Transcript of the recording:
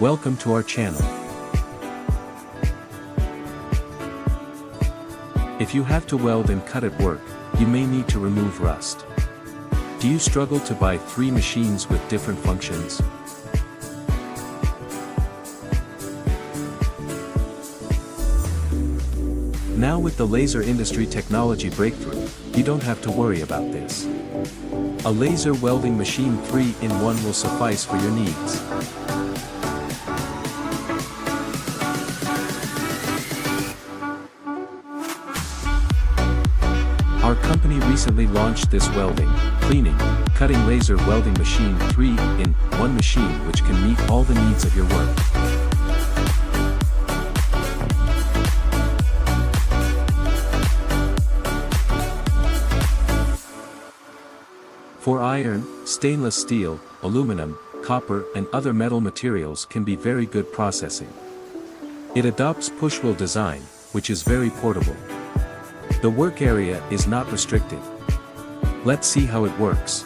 Welcome to our channel. If you have to weld and cut at work, you may need to remove rust. Do you struggle to buy 3 machines with different functions? Now with the laser industry technology breakthrough, you don't have to worry about this. A laser welding machine 3-in-1 will suffice for your needs. Our company recently launched this welding, cleaning, cutting laser welding machine 3-in-1 machine which can meet all the needs of your work. For iron, stainless steel, aluminum, copper and other metal materials can be very good processing. It adopts push-wheel design, which is very portable. The work area is not restricted. Let's see how it works.